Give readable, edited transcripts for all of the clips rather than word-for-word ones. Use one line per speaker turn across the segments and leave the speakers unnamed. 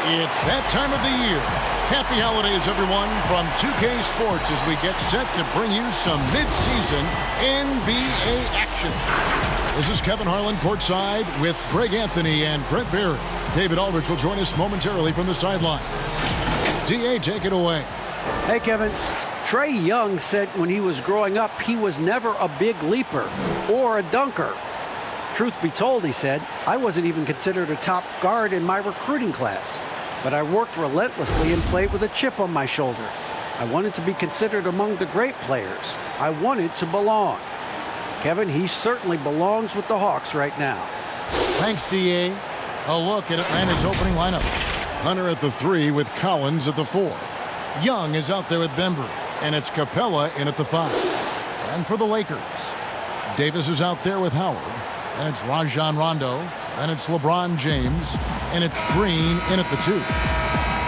It's that time of the year. Happy holidays, everyone, from 2K Sports as we get set to bring you some mid-season NBA action. This is Kevin Harlan courtside with Greg Anthony and Brent Barry. David Aldridge will join us momentarily from the sidelines. DA, take it away.
Hey, Kevin. Trae Young said when he was growing up, he was never a big leaper or a dunker. Truth be told, he said, I wasn't even considered a top guard in my recruiting class. But I worked relentlessly and played with a chip on my shoulder. I wanted to be considered among the great players. I wanted to belong. Kevin, he certainly belongs with the Hawks right now.
Thanks, DA. A look at Atlanta's opening lineup. Hunter at the 3 with Collins at the 4. Young is out there with Bembry, and it's Capella in at the 5. And for the Lakers, Davis is out there with Howard, and it's Rajon Rondo, and it's LeBron James, and it's Green in at the 2.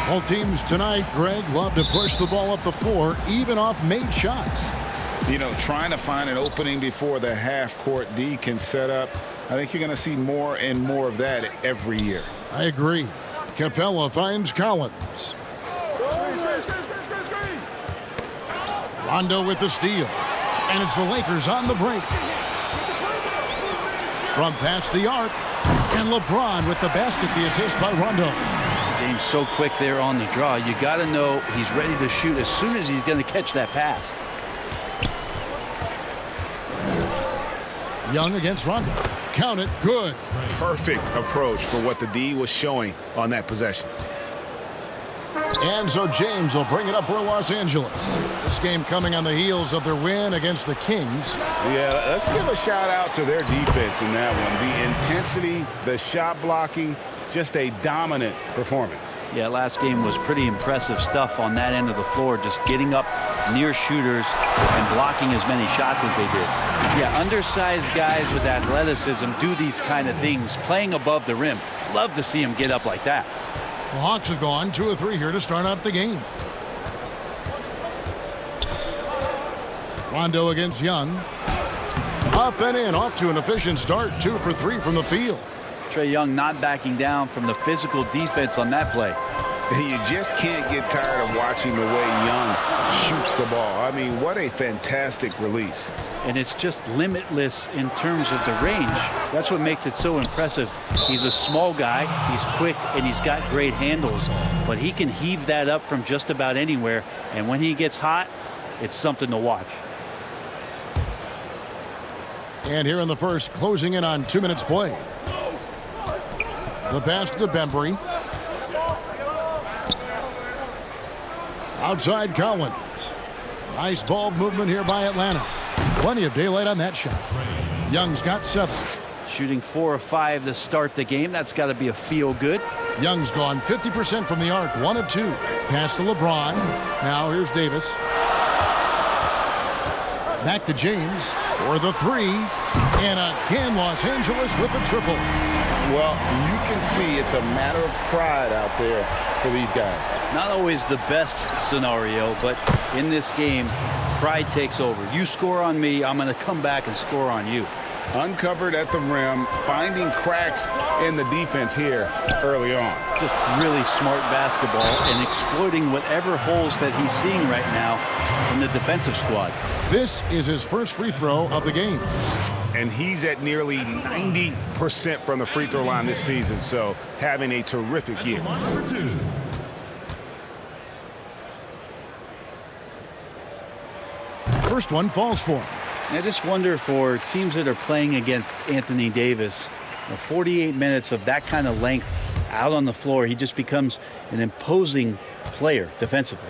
Both teams tonight, Greg, love to push the ball up the floor, even off made shots.
You know, trying to find an opening before the half-court D can set up. I think you're going to see more and more of that every year.
I agree. Capella finds Collins. Rondo with the steal. And it's the Lakers on the break. From past the arc. And LeBron with the basket, the assist by Rondo.
Game's so quick there on the draw. You got to know he's ready to shoot as soon as he's going to catch that pass.
Young against Rondo. Count it. Good.
Perfect approach for what the D was showing on that possession.
And so James will bring it up for Los Angeles. This game coming on the heels of their win against the Kings.
Yeah, let's give a shout out to their defense in that one. The intensity, the shot blocking, just a dominant performance.
Yeah, last game was pretty impressive stuff on that end of the floor, just getting up near shooters and blocking as many shots as they did. Yeah, undersized guys with athleticism do these kind of things, playing above the rim. Love to see them get up like that.
The Hawks have gone 2 of 3 here to start out the game. Rondo against Young. Up and in, off to an efficient start. 2 for 3 from the field.
Trae Young not backing down from the physical defense on that play.
You just can't get tired of watching the way Young shoots the ball. I mean, what a fantastic release.
And it's just limitless in terms of the range. That's what makes it so impressive. He's a small guy, he's quick, and he's got great handles. But he can heave that up from just about anywhere. And when he gets hot, it's something to watch.
And here in the first, closing in on 2 minutes played. The pass to Bembry. Outside Collins. Nice ball movement here by Atlanta. Plenty of daylight on that shot. Young's got 7.
Shooting 4 of 5 to start the game. That's got to be a feel good.
Young's gone 50% from the arc. 1 of 2. Pass to LeBron. Now here's Davis. Back to James for the 3. And again, Los Angeles with the triple.
Well, you can see it's a matter of pride out there for these guys.
Not always the best scenario, but in this game, pride takes over. You score on me, I'm going to come back and score on you.
Uncovered at the rim, finding cracks in the defense here early on.
Just really smart basketball and exploiting whatever holes that he's seeing right now in the defensive squad.
This is his first free throw of the game.
And he's at nearly 90% from the free throw line this season, so having a terrific year.
First one falls for him.
I just wonder for teams that are playing against Anthony Davis, 48 minutes of that kind of length out on the floor, he just becomes an imposing player defensively.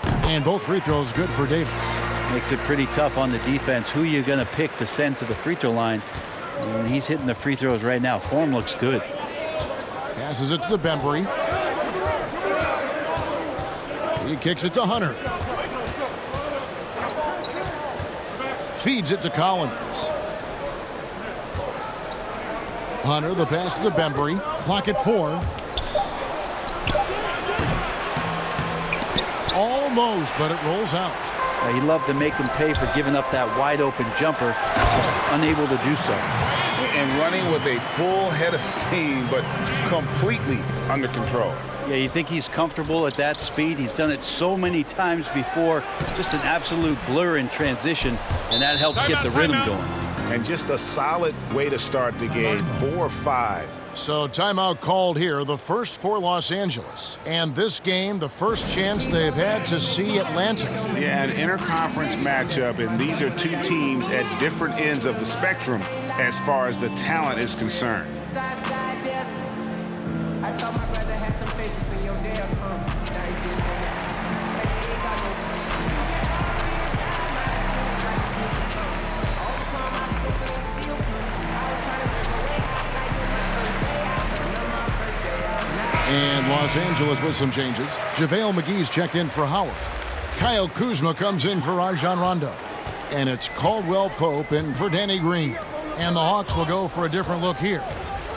And both free throws good for Davis.
Makes it pretty tough on the defense. Who you're going to pick to send to the free throw line. And he's hitting the free throws right now. Form looks good.
Passes it to the Bembry. He kicks it to Hunter. Feeds it to Collins. Hunter, the pass to the Bembry. Clock at 4. Almost, but it rolls out.
He loved to make them pay for giving up that wide open jumper. Just unable to do so.
and running with a full head of steam, but completely under control.
Yeah, you think he's comfortable at that speed? He's done it so many times before. Just an absolute blur in transition, and that helps get the rhythm going.
And just a solid way to start the game, 4-5.
So timeout called here, the first for Los Angeles. And this game, the first chance they've had to see Atlanta.
Yeah, an interconference matchup, and these are two teams at different ends of the spectrum as far as the talent is concerned.
And Los Angeles with some changes. JaVale McGee's checked in for Howard. Kyle Kuzma comes in for Rajon Rondo. And it's Caldwell Pope in for Danny Green. And the Hawks will go for a different look here.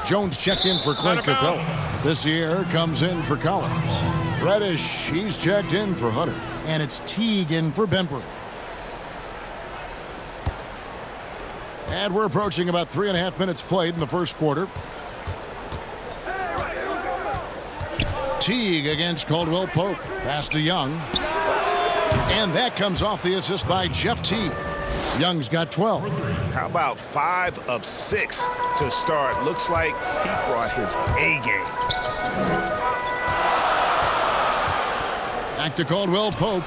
Jones checked in for Clint Capella. This year comes in for Collins. Reddish, he's checked in for Hunter. And it's Teague in for Bembry. And we're approaching about 3.5 minutes played in the first quarter. Teague against Caldwell Pope. Pass to Young. And that comes off the assist by Jeff Teague. Young's got 12.
How about 5 of 6 to start? Looks like he brought his A game.
Back to Caldwell Pope.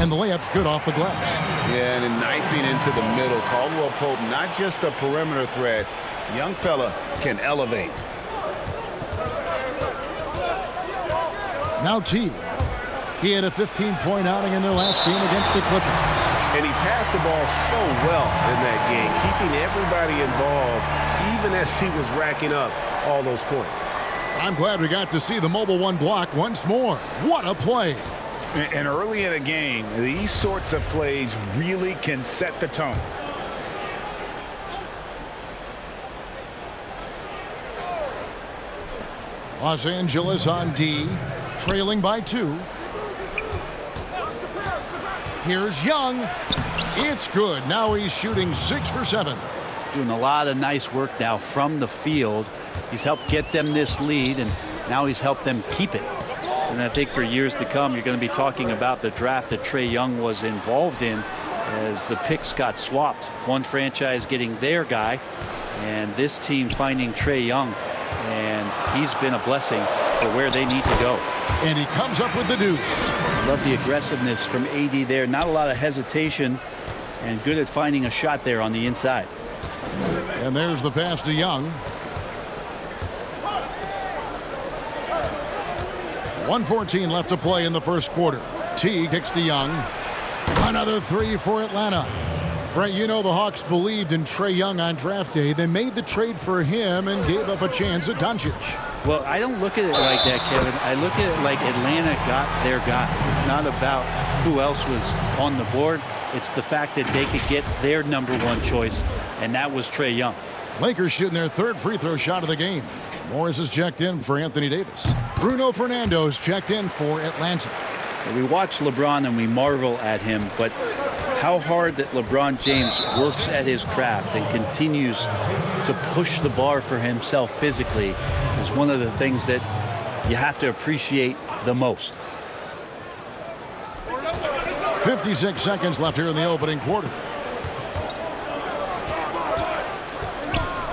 And the layup's good off the glass.
Yeah, and then knifing into the middle. Caldwell Pope, not just a perimeter threat. Young fella can elevate.
Now Teague. He had a 15-point outing in their last game against the Clippers.
And he passed the ball so well in that game, keeping everybody involved, even as he was racking up all those points.
I'm glad we got to see the mobile one block once more. What a play.
And early in a game, these sorts of plays really can set the tone.
Los Angeles on D, trailing by 2. Here's Young. It's good. Now he's shooting 6 for 7.
Doing a lot of nice work now from the field. He's helped get them this lead, and now he's helped them keep it. And I think for years to come, you're going to be talking about the draft that Trae Young was involved in as the picks got swapped. One franchise getting their guy, and this team finding Trae Young. And he's been a blessing for where they need to go.
And he comes up with the deuce.
Love the aggressiveness from AD there. Not a lot of hesitation, and good at finding a shot there on the inside.
And there's the pass to Young. 1:14 left to play in the first quarter. Teague kicks to Young. Another 3 for Atlanta. Brent, you know the Hawks believed in Trae Young on draft day. They made the trade for him and gave up a chance at Doncic.
Well, I don't look at it like that, Kevin. I look at it like Atlanta got their guy. It's not about who else was on the board. It's the fact that they could get their #1 choice, and that was Trae Young.
Lakers shooting their 3rd free throw shot of the game. Morris is checked in for Anthony Davis. Bruno Fernando's checked in for Atlanta.
We watch LeBron and we marvel at him, but how hard that LeBron James works at his craft and continues to push the bar for himself physically is one of the things that you have to appreciate the most.
56 seconds left here in the opening quarter.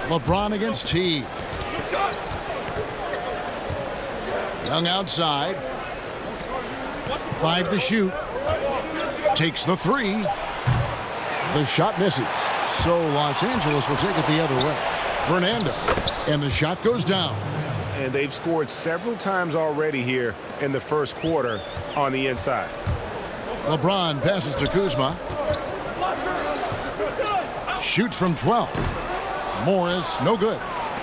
LeBron against Teague. Young outside. 5 to shoot. Takes the 3. The shot misses. So Los Angeles will take it the other way. Fernando. And the shot goes down.
And they've scored several times already here in the first quarter on the inside.
LeBron passes to Kuzma. Shoots from 12. Morris, no good.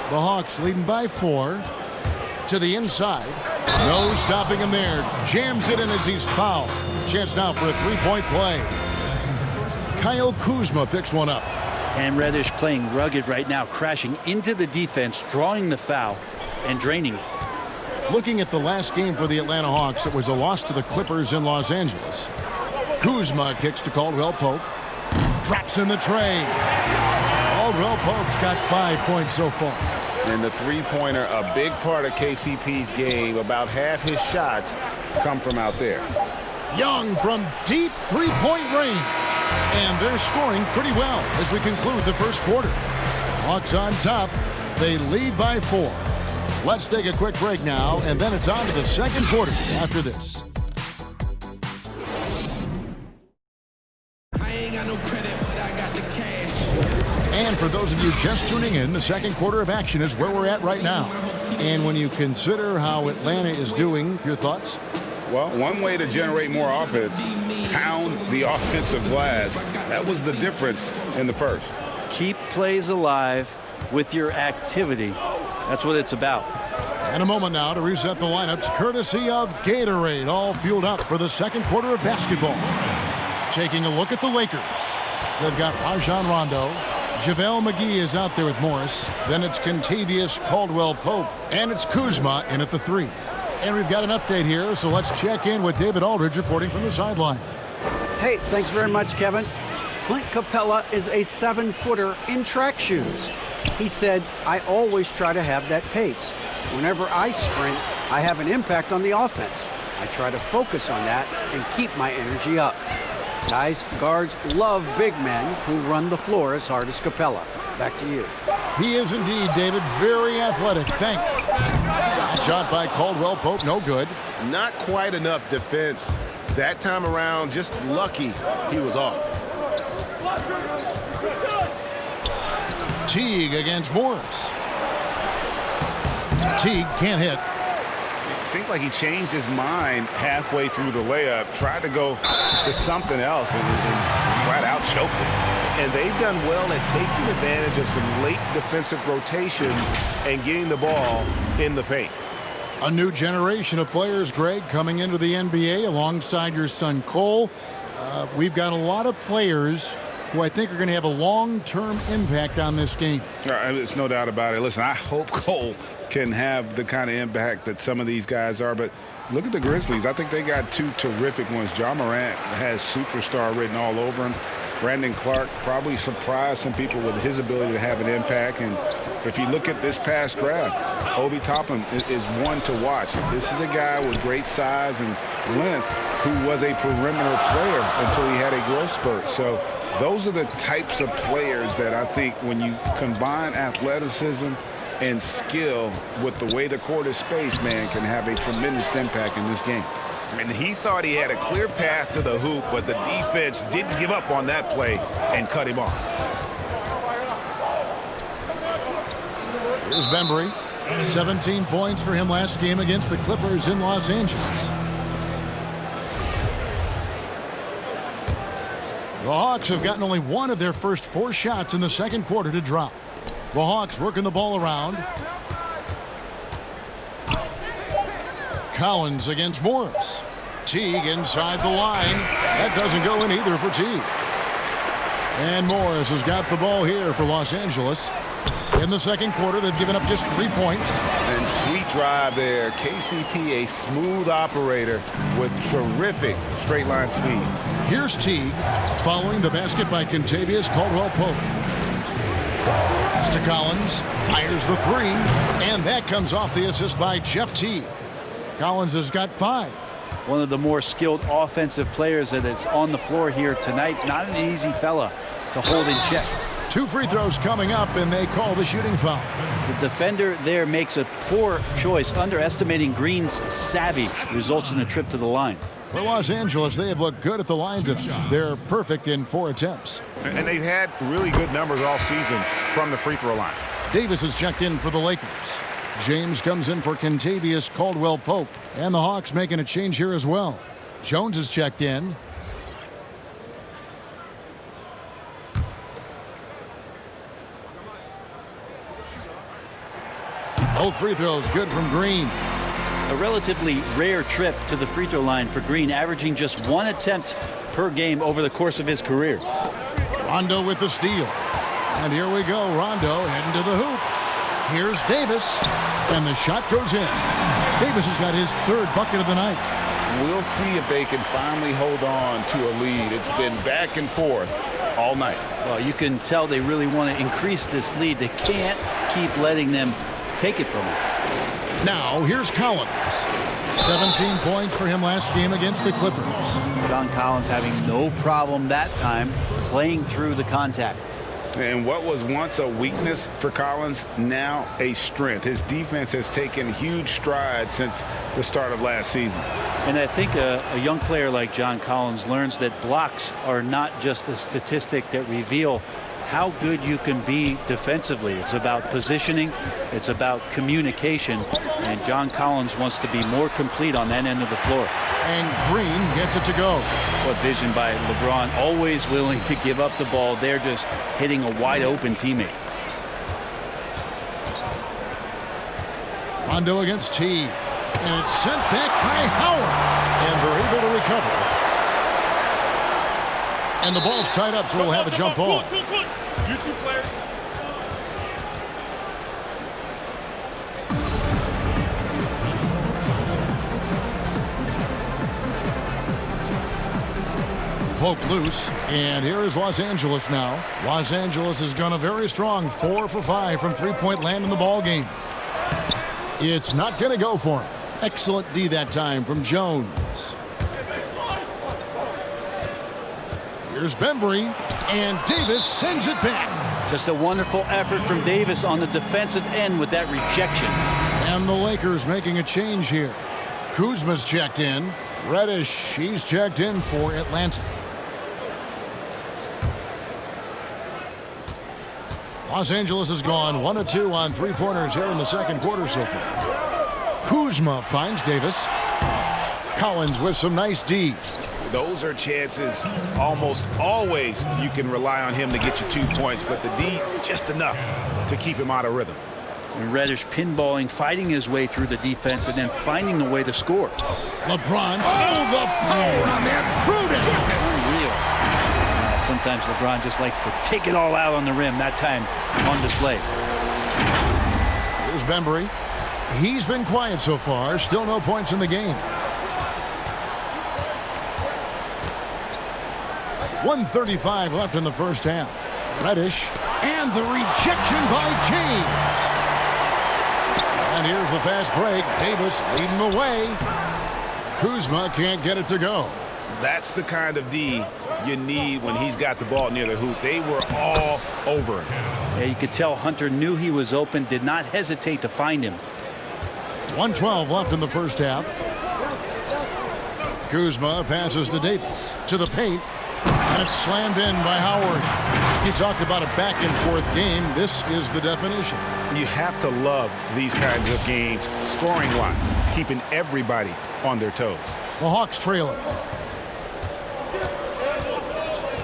The Hawks leading by 4. To the inside. No stopping him there. Jams it in as he's fouled. Chance now for a 3-point play. Kyle Kuzma picks one up.
And Reddish playing rugged right now, crashing into the defense, drawing the foul, and draining it.
Looking at the last game for the Atlanta Hawks, it was a loss to the Clippers in Los Angeles. Kuzma kicks to Caldwell Pope. Drops in the tray. Caldwell Pope's got 5 points so far.
And the three-pointer, a big part of KCP's game. About half his shots come from out there.
Young from deep three-point range. And they're scoring pretty well as we conclude the first quarter. Hawks on top. They lead by 4. Let's take a quick break now, and then it's on to the second quarter after this. And for those of you just tuning in, the second quarter of action is where we're at right now. And when you consider how Atlanta is doing, your thoughts?
Well, one way to generate more offense, pound the offensive glass. That was the difference in the first.
Keep plays alive with your activity. That's what it's about.
And a moment now to reset the lineups, courtesy of Gatorade, all fueled up for the second quarter of basketball. Taking a look at the Lakers. They've got Rajon Rondo. JaVale McGee is out there with Morris. Then it's Kentavious Caldwell-Pope. And it's Kuzma in at the 3. And we've got an update here, so let's check in with David Aldridge reporting from the sideline.
Hey, thanks very much, Kevin. Clint Capella is a 7-footer in track shoes. He said, I always try to have that pace. Whenever I sprint, I have an impact on the offense. I try to focus on that and keep my energy up. Guys, guards love big men who run the floor as hard as Capella. Back to you.
He is indeed, David, very athletic. Thanks. Shot by Caldwell-Pope, no good.
Not quite enough defense. That time around, just lucky he was off.
Teague against Morris. Teague can't hit.
It seemed like he changed his mind halfway through the layup, tried to go to something else, and flat out choked it.
And they've done well at taking advantage of some late defensive rotations and getting the ball in the paint.
A new generation of players, Greg, coming into the NBA alongside your son Cole. We've got a lot of players who I think are going to have a long-term impact on this game.
There's no doubt about it. Listen, I hope Cole can have the kind of impact that some of these guys are, but look at the Grizzlies. I think they got 2 terrific ones. Ja Morant has superstar written all over him. Brandon Clark probably surprised some people with his ability to have an impact. And if you look at this past draft, Obi Toppin is one to watch. This is a guy with great size and length who was a perimeter player until he had a growth spurt. So those are the types of players that I think when you combine athleticism and skill with the way the court is spaced, man, can have a tremendous impact in this game.
And he thought he had a clear path to the hoop, but the defense didn't give up on that play and cut him off.
Here's Bembry. 17 points for him last game against the Clippers in Los Angeles. The Hawks have gotten only one of their first 4 shots in the second quarter to drop. The Hawks working the ball around. Collins against Morris. Teague inside the line. That doesn't go in either for Teague. And Morris has got the ball here for Los Angeles. In the second quarter, they've given up just 3 points.
And sweet drive there. KCP, a smooth operator with terrific straight line speed.
Here's Teague following the basket by Kentavious Caldwell-Pope. Pass to Collins, fires the 3, and that comes off the assist by Jeff Teague. Collins has got 5.
One of the more skilled offensive players that is on the floor here tonight. Not an easy fella to hold in check.
2 free throws coming up, and they call the shooting foul.
The defender there makes a poor choice, underestimating Green's savvy. Results in a trip to the line.
For Los Angeles, they have looked good at the line tonight. They're perfect in 4 attempts.
And they've had really good numbers all season from the free throw line.
Davis is checked in for the Lakers. James comes in for Kentavious Caldwell-Pope. And the Hawks making a change here as well. Jones is checked in. Both free throws good from Green.
A relatively rare trip to the free throw line for Green, averaging just 1 attempt per game over the course of his career.
Rondo with the steal. And here we go. Rondo heading to the hoop. Here's Davis. And the shot goes in. Davis has got his 3rd bucket of the night.
We'll see if they can finally hold on to a lead. It's been back and forth all night.
Well, you can tell they really want to increase this lead. They can't keep letting them take it from them.
Now, here's Collins. 17 points for him last game against the Clippers.
John Collins having no problem that time playing through the contact.
And what was once a weakness for Collins, now a strength. His defense has taken huge strides since the start of last season.
And I think a young player like John Collins learns that blocks are not just a statistic that reveal how good you can be defensively. It's about positioning. It's about communication. And John Collins wants to be more complete on that end of the floor.
And Green gets it to go.
What vision by LeBron, always willing to give up the ball. They're just hitting a wide open teammate.
Rondo against T. And it's sent back by Howard. And they're able to recover. And the ball's tied up, so we'll have a jump ball.
You two players.
Poke loose, and here is Los Angeles now. Los Angeles has gone a very strong 4 for 5 from three-point land in the ball game. It's not going to go for him. Excellent D that time from Jones. Here's Bembry, and Davis sends it back.
Just a wonderful effort from Davis on the defensive end with that rejection.
And the Lakers making a change here. Kuzma's checked in. Reddish, he's checked in for Atlanta. Los Angeles has gone 1 of 2 on three-pointers here in the second quarter so far. Kuzma finds Davis. Collins with some nice D.
Those are chances almost always you can rely on him to get you 2 points, but the D just enough to keep him out of rhythm.
And Reddish pinballing, fighting his way through the defense, and then finding a way to score.
LeBron, oh, the power on that prudent.
Sometimes LeBron just likes to take it all out on the rim. That time on display.
Here's Bembry. He's been quiet so far. Still no points in the game. 1:35 left in the first half. Reddish, and the rejection by James. And here's the fast break. Davis leading the way. Kuzma can't get it to go.
That's the kind of D you need when he's got the ball near the hoop. They were all over him.
Yeah, you could tell Hunter knew he was open, did not hesitate to find him.
1:12 left in the first half. Kuzma passes to Davis. To the paint. And it's slammed in by Howard. You talked about a back-and-forth game. This is the definition.
You have to love these kinds of games, scoring-wise, keeping everybody on their toes.
The Hawks trail it.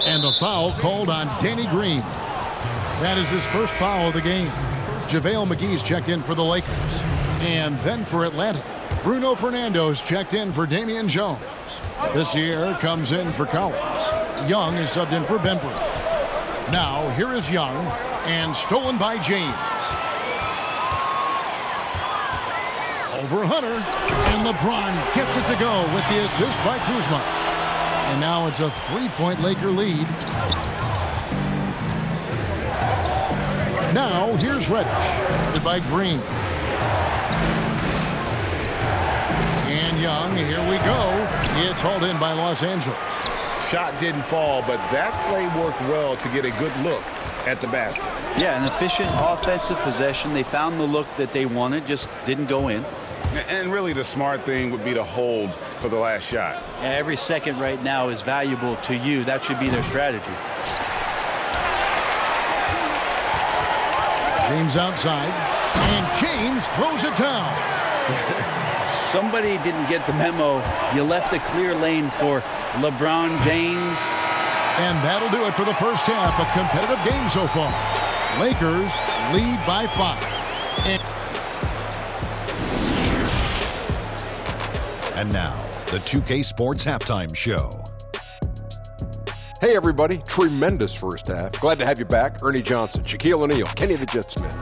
And a foul called on Danny Green. That is his first foul of the game. JaVale McGee's checked in for the Lakers. And then for Atlanta, Bruno Fernando's checked in for Damian Jones. This year comes in for Collins. Young is subbed in for Bembry. Now, here is Young, and stolen by James. Over Hunter, and LeBron gets it to go with the assist by Kuzma. And now it's a three-point Laker lead. Now, here's Reddish, by Green. And Young, here we go. It's hauled in by Los Angeles.
Shot didn't fall, but that play worked well to get a good look at the basket.
Yeah, an efficient offensive possession. They found the look that they wanted, just didn't go in.
And really the smart thing would be to hold for the last shot.
Yeah, every second right now is valuable to you. That should be their strategy.
James outside, and James throws it down.
Somebody didn't get the memo. You left a clear lane for LeBron James.
And that'll do it for the first half. A competitive game so far. Lakers lead by 5.
And now, the 2K Sports Halftime Show.
Hey everybody, tremendous first half. Glad to have you back. Ernie Johnson, Shaquille O'Neal, Kenny the Jet Smith.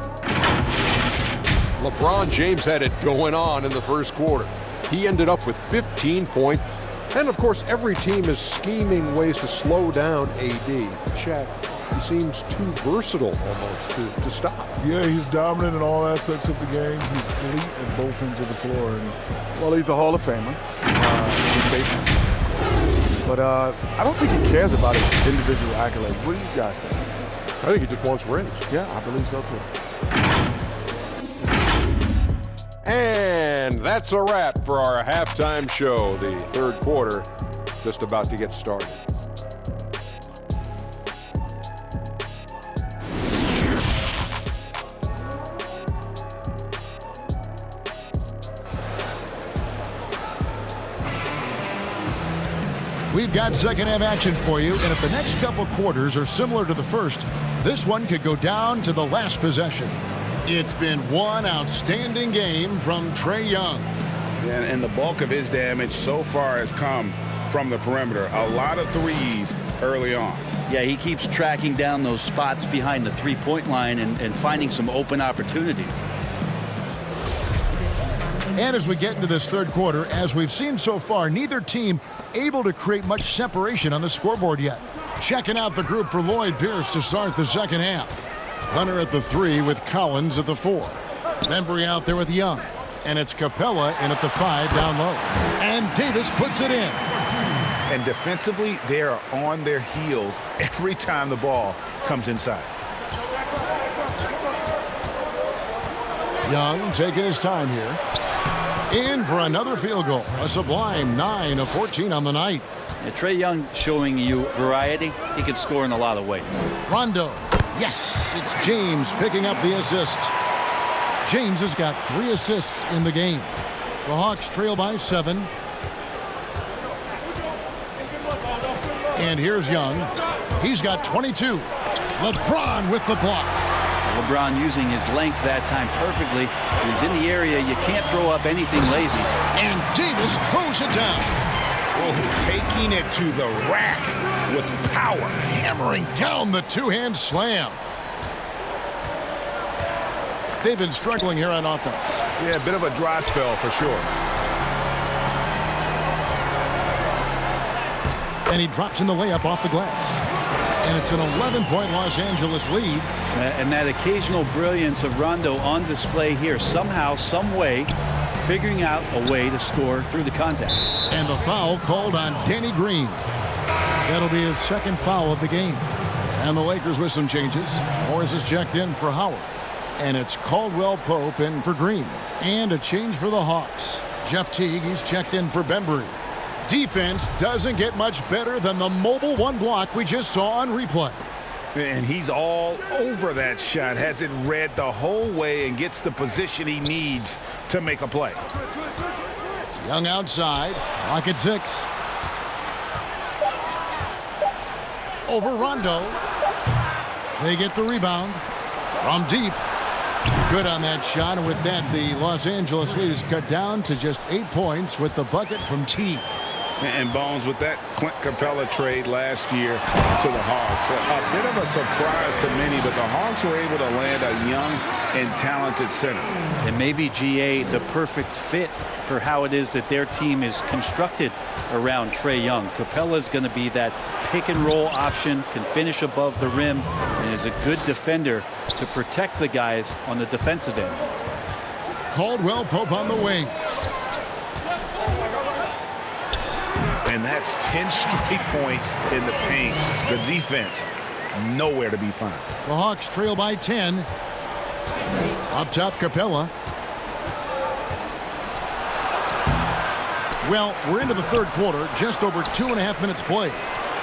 LeBron James had it going on in the first quarter. He ended up with 15 points, And of course, every team is scheming ways to slow down AD. Chet, he seems too versatile almost to stop.
Yeah, he's dominant in all aspects of the game. He's elite at both ends of the floor. And,
well, he's a Hall of Famer. But I don't think he cares about his individual accolades. What do you guys think?
I think he just wants rings.
Yeah, I believe so too.
And that's a wrap for our halftime show. The third quarter just about to get started.
We've got second half action for you, and if the next couple quarters are similar to the first, this one could go down to the last possession. It's been one outstanding game from Trae Young.
And the bulk of his damage so far has come from the perimeter. A lot of threes early on.
Yeah, he keeps tracking down those spots behind the three-point line and finding some open opportunities.
And as we get into this third quarter, as we've seen so far, neither team able to create much separation on the scoreboard yet. Checking out the group for Lloyd Pierce to start the second half. Hunter at the 3 with Collins at the 4. Bembry out there with Young. And it's Capella in at the 5 down low. And Davis puts it in.
And defensively, they are on their heels every time the ball comes inside.
Young taking his time here. In for another field goal. A sublime 9 of 14 on the night.
Yeah, Trae Young showing you variety. He can score in a lot of ways.
Rondo. Yes, it's James picking up the assist. James has got 3 assists in the game. The Hawks trail by 7. And here's Young. He's got 22. LeBron with the block.
LeBron using his length that time perfectly. When he's in the area, you can't throw up anything lazy.
And Davis throws it down.
Oh, taking it to the rack with power.
Hammering down the two-hand slam. They've been struggling here on offense.
Yeah, a bit of a dry spell for sure.
And he drops in the layup off the glass. And it's an 11-point Los Angeles lead.
And that occasional brilliance of Rondo on display here. Somehow, some way, figuring out a way to score through the contact.
And the foul called on Danny Green. That'll be his second foul of the game. And the Lakers with some changes. Morris is checked in for Howard. And it's Caldwell Pope in for Green. And a change for the Hawks. Jeff Teague, he's checked in for Bembry. Defense doesn't get much better than the mobile one block we just saw on replay.
And he's all over that shot. Has it read the whole way and gets the position he needs to make a play.
Young outside. Clock at 6. Over Rondo. They get the rebound from deep. Good on that shot, and with that, the Los Angeles lead is cut down to just 8 points with the bucket from Teague.
And Bones, with that Clint Capella trade last year to the Hawks, a bit of a surprise to many, but the Hawks were able to land a young and talented center.
And maybe GA the perfect fit for how it is that their team is constructed around Trae Young. Capella's going to be that pick and roll option, can finish above the rim, and is a good defender to protect the guys on the defensive end.
Caldwell Pope on the wing.
And that's 10 straight points in the paint. The defense, nowhere to be found.
The Hawks trail by 10. Up top, Capella. Well, we're into the third quarter, just over 2.5 minutes played.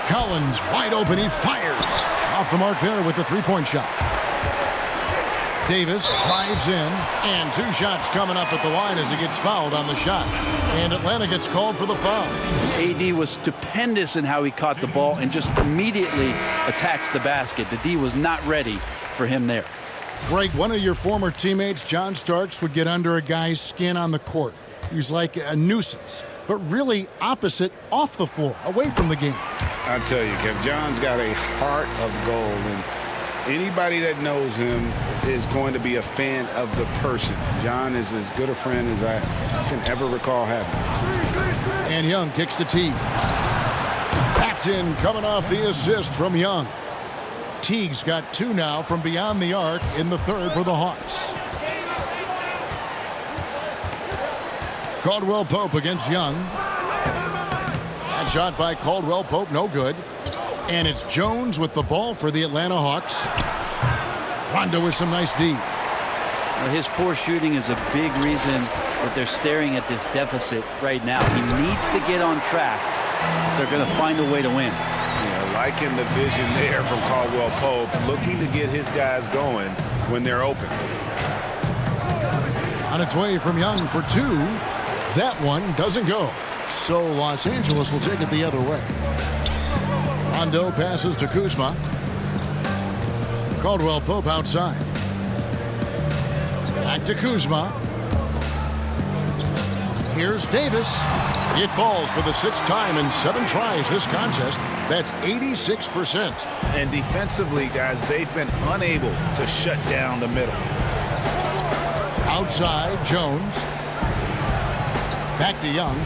Collins wide open, he fires. Off the mark there with the three-point shot. Davis drives in, and 2 shots coming up at the line as he gets fouled on the shot. And Atlanta gets called for the foul.
AD was stupendous in how he caught the ball and just immediately attacks the basket. The D was not ready for him there.
Greg, one of your former teammates, John Starks, would get under a guy's skin on the court. He's like a nuisance, but really opposite off the floor, away from the game.
I tell you, Kev, John's got a heart of gold, and anybody that knows him is going to be a fan of the person. John is as good a friend as I can ever recall having.
And Young kicks to Teague. That's in, coming off the assist from Young. Teague's got 2 now from beyond the arc in the third for the Hawks. Caldwell Pope against Young. That shot by Caldwell Pope, no good. And it's Jones with the ball for the Atlanta Hawks. Rondo with some nice D.
Well, his poor shooting is a big reason that they're staring at this deficit right now. He needs to get on track if they're going to find a way to win.
Yeah, liking the vision there from Caldwell Pope, looking to get his guys going when they're open.
On its way from Young for 2. That one doesn't go. So Los Angeles will take it the other way. Rondo passes to Kuzma. Caldwell Pope outside. Back to Kuzma. Here's Davis. It falls for the 6th time in 7 tries this contest. That's 86%.
And defensively, guys, they've been unable to shut down the middle.
Outside, Jones. Back to Young.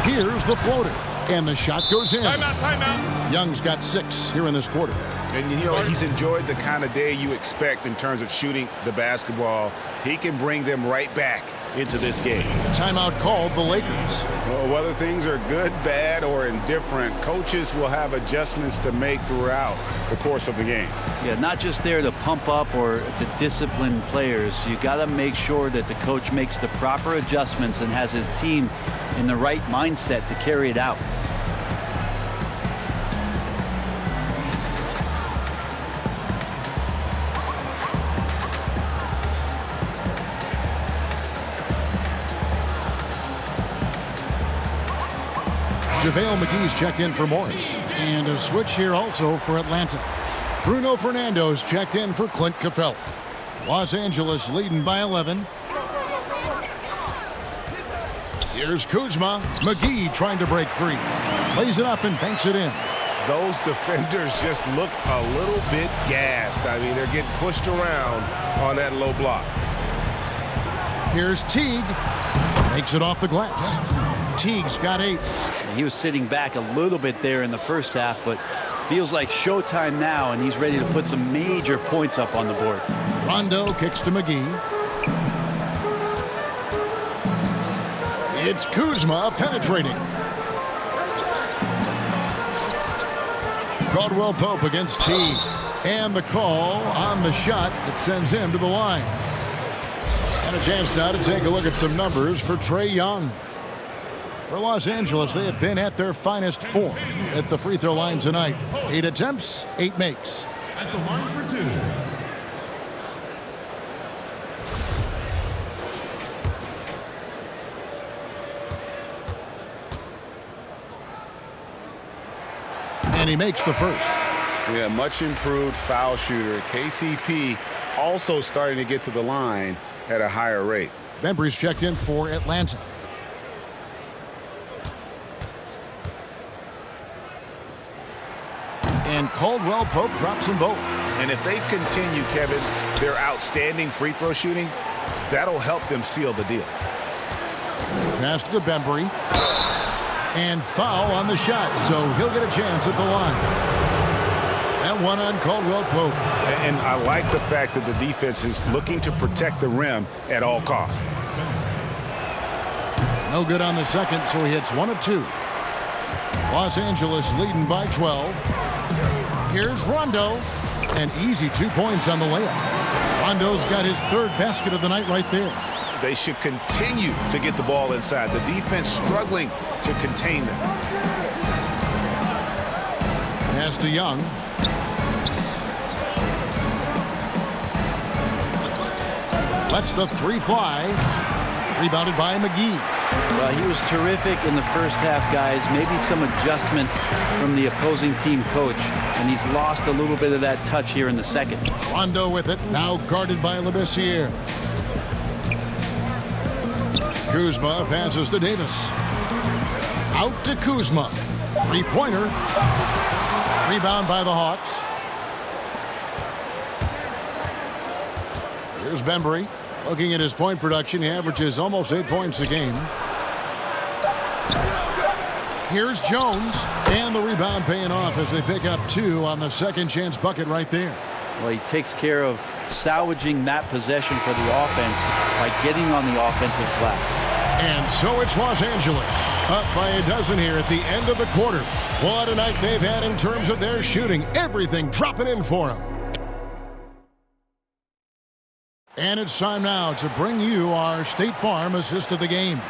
Here's the floater. And the shot goes in.
Timeout.
Young's got 6 here in this quarter.
And, you know, he's enjoyed the kind of day you expect in terms of shooting the basketball. He can bring them right back into this game.
Timeout called the Lakers.
Well, whether things are good, bad, or indifferent, coaches will have adjustments to make throughout the course of the game.
Yeah, not just there to pump up or to discipline players. You got to make sure that the coach makes the proper adjustments and has his team in the right mindset to carry it out.
JaVale McGee's checked in for Morris. And a switch here also for Atlanta. Bruno Fernando's checked in for Clint Capella. Los Angeles leading by 11. Here's Kuzma. McGee trying to break free. Plays it up and banks it in.
Those defenders just look a little bit gassed. I mean, they're getting pushed around on that low block.
Here's Teague. Makes it off the glass. Teague's got 8.
He was sitting back a little bit there in the first half, but feels like showtime now, and he's ready to put some major points up on the board.
Rondo kicks to McGee. It's Kuzma penetrating. Caldwell Pope against Teague. And the call on the shot that sends him to the line. And a chance now to take a look at some numbers for Trae Young. For Los Angeles, they have been at their finest form at the free throw line tonight. 8 attempts, 8 makes.
At the line for 2.
And he makes the first.
Yeah, much improved foul shooter. KCP also starting to get to the line at a higher rate.
Bembry's checked in for Atlanta. And Caldwell Pope drops them both.
And if they continue, Kevin, their outstanding free throw shooting, that'll help them seal the deal.
Pass to Bembry. And foul on the shot, so he'll get a chance at the line. And one on Caldwell Pope.
And I like the fact that the defense is looking to protect the rim at all costs.
No good on the second, so he hits 1 of 2. Los Angeles leading by 12. Here's Rondo. An easy 2 points on the layup. Rondo's got his 3rd basket of the night right there.
They should continue to get the ball inside. The defense struggling to contain them.
Pass to Young. Lets the 3 fly. Rebounded by McGee.
Well, he was terrific in the first half, guys. Maybe some adjustments from the opposing team coach, and he's lost a little bit of that touch here in the second.
Rondo with it, now guarded by Labissiere. Kuzma passes to Davis. Out to Kuzma. 3-pointer. Rebound by the Hawks. Here's Bembry. Looking at his point production, he averages almost 8 points a game. Here's Jones, and the rebound paying off as they pick up 2 on the second chance bucket right there.
Well, he takes care of salvaging that possession for the offense by getting on the offensive glass.
And so it's Los Angeles, up by a dozen here at the end of the quarter. What a night they've had in terms of their shooting. Everything dropping in for them. And it's time now to bring you our State Farm assist of the game.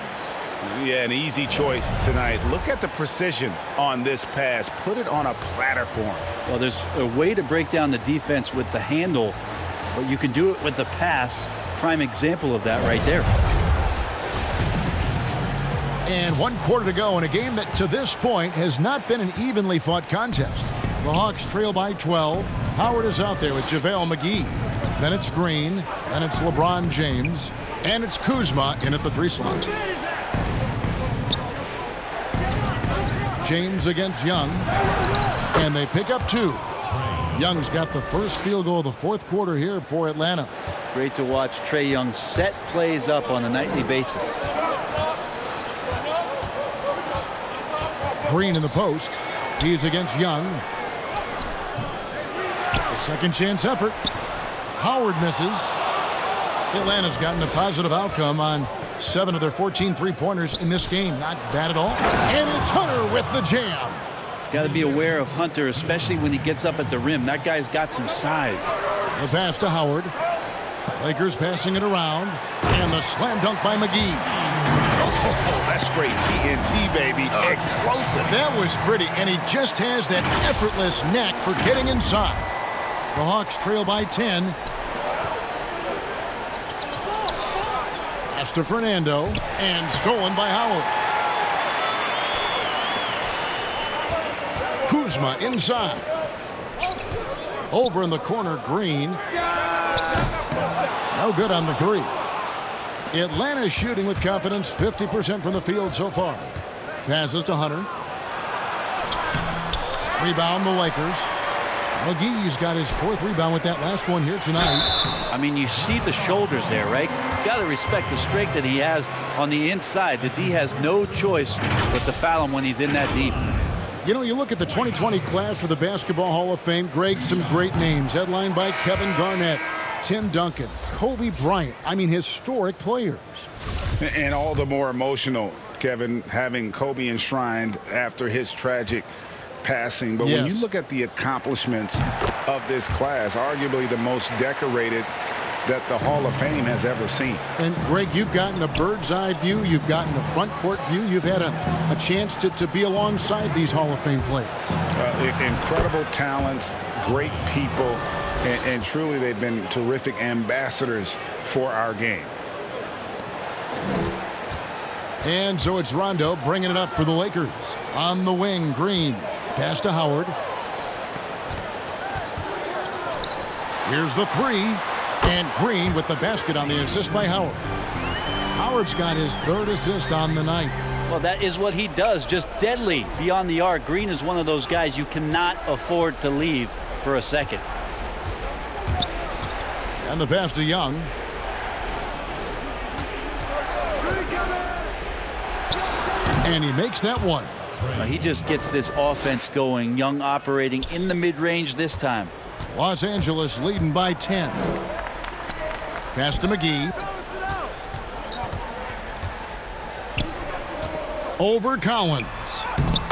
Yeah, an easy choice tonight. Look at the precision on this pass. Put it on a platter for him.
Well, there's a way to break down the defense with the handle, but you can do it with the pass. Prime example of that right there.
And 1 quarter to go in a game that to this point has not been an evenly fought contest. The Hawks trail by 12. Howard is out there with JaVale McGee. Then it's Green. Then it's LeBron James. And it's Kuzma in at the 3 slot. James against Young. And they pick up 2. Young's got the first field goal of the 4th quarter here for Atlanta.
Great to watch Trae Young set plays up on a nightly basis.
Green in the post. He's against Young. A second chance effort. Howard misses. Atlanta's gotten a positive outcome on 7 of their 14 three-pointers in this game. Not bad at all. And it's Hunter with the jam.
Got to be aware of Hunter, especially when he gets up at the rim. That guy's got some size.
The pass to Howard. Lakers passing it around. And the slam dunk by McGee.
Oh, that's straight TNT, baby. Explosive.
That was pretty, and he just has that effortless knack for getting inside. The Hawks trail by 10. Pass to Fernando, and stolen by Howard. Kuzma inside. Over in the corner, Green. No good on the 3. Atlanta shooting with confidence, 50% from the field so far. Passes to Hunter. Rebound the Lakers. McGee's got his 4th rebound with that last one here tonight.
I mean, you see the shoulders there, right? Got to respect the strength that he has on the inside. The D has no choice but to foul him when he's in that deep.
You know, you look at the 2020 class for the Basketball Hall of Fame, Greg, some great names, headlined by Kevin Garnett, Tim Duncan, Kobe Bryant. I mean, historic players.
And all the more emotional, Kevin, having Kobe enshrined after his tragic passing. But when you look at the accomplishments of this class, arguably the most decorated that the Hall of Fame has ever seen.
And Greg, you've gotten a bird's eye view. You've gotten a front court view. You've had a chance to be alongside these Hall of Fame players.
Incredible talents, great people, and truly they've been terrific ambassadors for our game.
And so it's Rondo bringing it up for the Lakers. On the wing, Green. Pass to Howard. Here's the 3. And Green with the basket on the assist by Howard. Howard's got his 3rd assist on the night.
Well, that is what he does, just deadly beyond the arc. Green is one of those guys you cannot afford to leave for a second.
And the pass to Young. And he makes that one.
He just gets this offense going. Young operating in the mid-range this time.
Los Angeles leading by 10. Pass to McGee. Over Collins.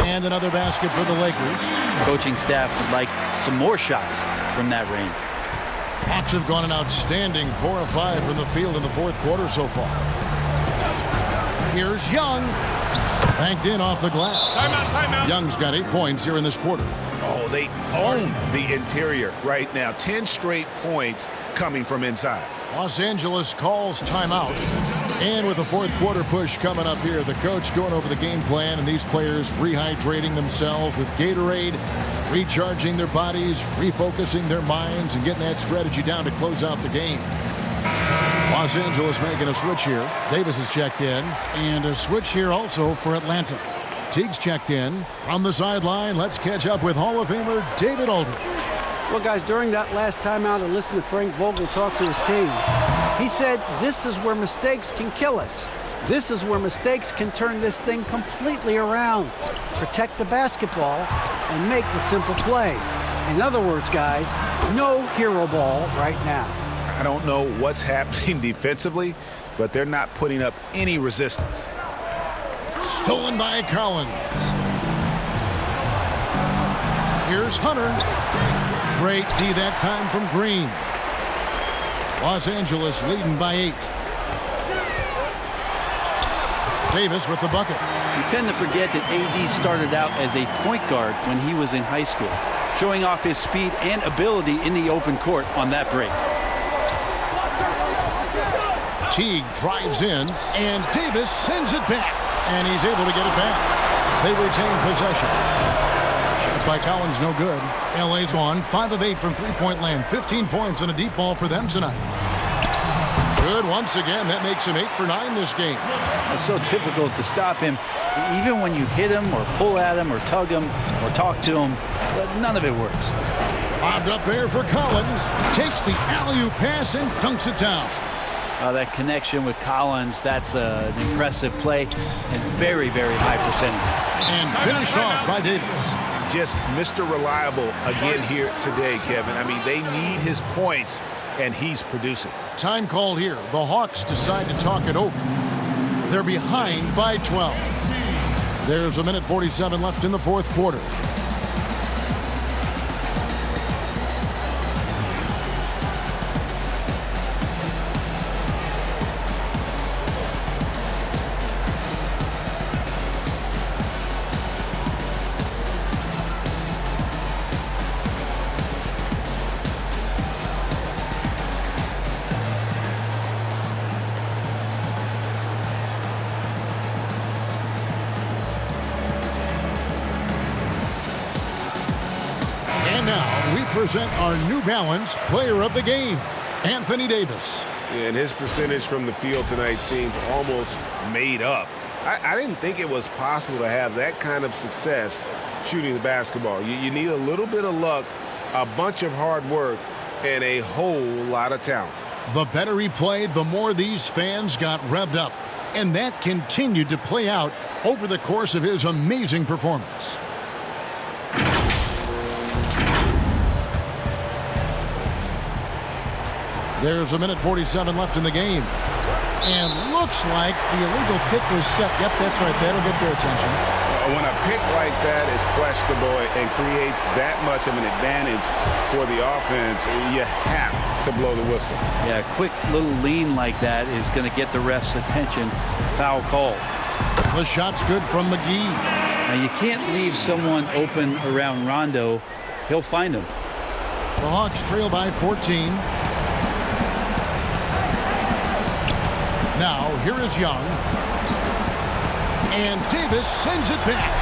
And another basket for the Lakers.
Coaching staff would like some more shots from that range.
Hawks have gone an outstanding 4 of 5 from the field in the 4th quarter so far. Here's Young. Banked in off the glass.
Timeout.
Young's got 8 points here in this quarter.
Oh, they own the interior right now. 10 straight points coming from inside.
Los Angeles calls timeout. And with the 4th quarter push coming up here, the coach going over the game plan and these players rehydrating themselves with Gatorade, recharging their bodies, refocusing their minds, and getting that strategy down to close out the game. Los Angeles making a switch here. Davis is checked in. And a switch here also for Atlanta. Teague's checked in. From the sideline, let's catch up with Hall of Famer David Aldridge.
Well, guys, during that last timeout, I listened to Frank Vogel talk to his team. He said, this is where mistakes can kill us. This is where mistakes can turn this thing completely around. Protect the basketball and make the simple play. In other words, guys, no hero ball right now.
I don't know what's happening defensively, but they're not putting up any resistance.
Stolen by Collins. Here's Hunter. Great D that time from Green. Los Angeles leading by 8. Davis with the bucket.
We tend to forget that AD started out as a point guard when he was in high school, showing off his speed and ability in the open court on that break.
Teague drives in, and Davis sends it back, and he's able to get it back. They retain possession. Shot by Collins, no good. LA's won 5 of 8 from three-point land. 15 points and a deep ball for them tonight. Good once again. That makes him 8 for 9 this game.
It's so difficult to stop him, even when you hit him or pull at him or tug him or talk to him, but none of it works.
Lobbed up there for Collins. Takes the alley-oop pass and dunks it down.
That connection with Collins, that's an impressive play and very, very high percentage.
And finished off by Davis.
Just Mr. Reliable again here today, Kevin. I mean, they need his points, and he's producing.
Time called here. The Hawks decide to talk it over. They're behind by 12. There's 1:47 left in the fourth quarter. Present our New Balance player of the game, Anthony Davis.
And his percentage from the field tonight seems almost made up. I didn't think it was possible to have that kind of success shooting the basketball. You need a little bit of luck, a bunch of hard work, and a whole lot of talent.
The better he played, the more these fans got revved up. And that continued to play out over the course of his amazing performance. There's 1:47 left in the game. And looks like the illegal pick was set. Yep, that's right. That'll get their attention.
When a pick like that is questionable and creates that much of an advantage for the offense, you have to blow the whistle.
Yeah, a quick little lean like that is going to get the ref's attention. Foul call.
The shot's good from McGee.
Now, you can't leave someone open around Rondo. He'll find him.
The Hawks trail by 14. Now, here is Young. And Davis sends it back.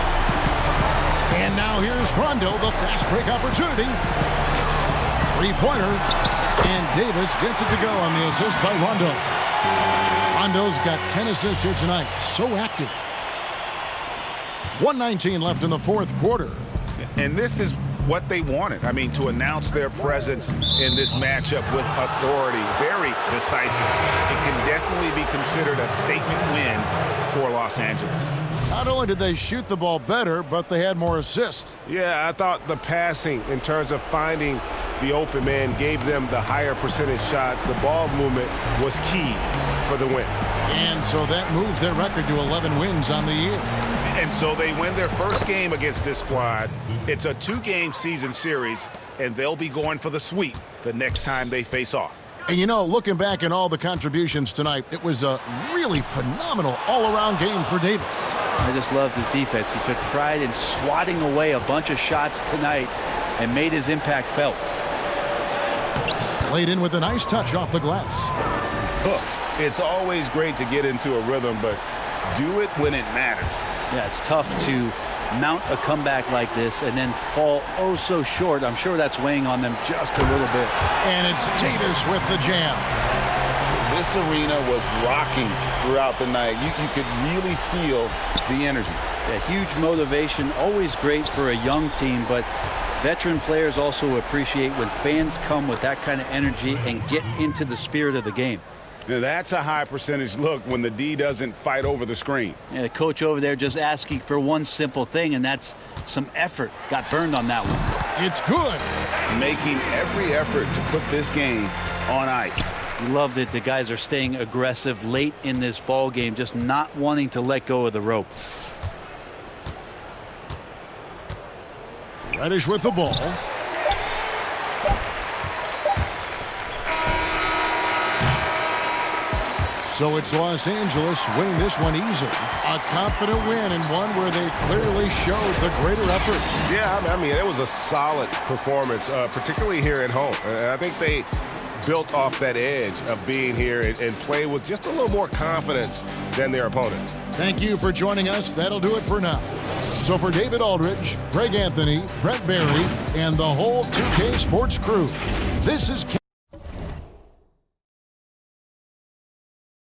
And now here's Rondo, the fast break opportunity. Three-pointer. And Davis gets it to go on the assist by Rondo. Rondo's got 10 assists here tonight. So active. 1:19 left in the fourth quarter.
And this is what they wanted. I mean, to announce their presence in this matchup with authority. Very decisive. It can definitely be considered a statement win for Los Angeles.
Not only did they shoot the ball better, but they had more assists.
Yeah, I thought the passing in terms of finding the open man gave them the higher percentage shots. The ball movement was key for the win.
And so that moves their record to 11 wins on the year.
And so they win their first game against this squad. It's a 2-game season series, and they'll be going for the sweep the next time they face off.
And you know, looking back at all the contributions tonight, it was a really phenomenal all-around game for Davis.
I just loved his defense. He took pride in swatting away a bunch of shots tonight and made his impact felt.
Played in with a nice touch off the glass.
It's always great to get into a rhythm, but do it when it matters.
Yeah, it's tough to mount a comeback like this and then fall oh so short. I'm sure that's weighing on them just a little bit.
And it's Davis with the jam.
This arena was rocking throughout the night. You could really feel the energy.
Yeah, huge motivation, always great for a young team, but veteran players also appreciate when fans come with that kind of energy and get into the spirit of the game.
Now that's a high percentage look when the D doesn't fight over the screen.
Yeah, the coach over there just asking for one simple thing, and that's some effort. Got burned on that one.
It's good.
Making every effort to put this game on ice.
Love that the guys are staying aggressive late in this ball game, just not wanting to let go of the rope.
Reddish with the ball. So it's Los Angeles winning this one easily. A confident win and one where they clearly showed the greater effort.
Yeah, I mean, it was a solid performance, particularly here at home. And I think they built off that edge of being here and play with just a little more confidence than their opponent.
Thank you for joining us. That'll do it for now. So for David Aldridge, Greg Anthony, Brett Barry, and the whole 2K Sports crew, this is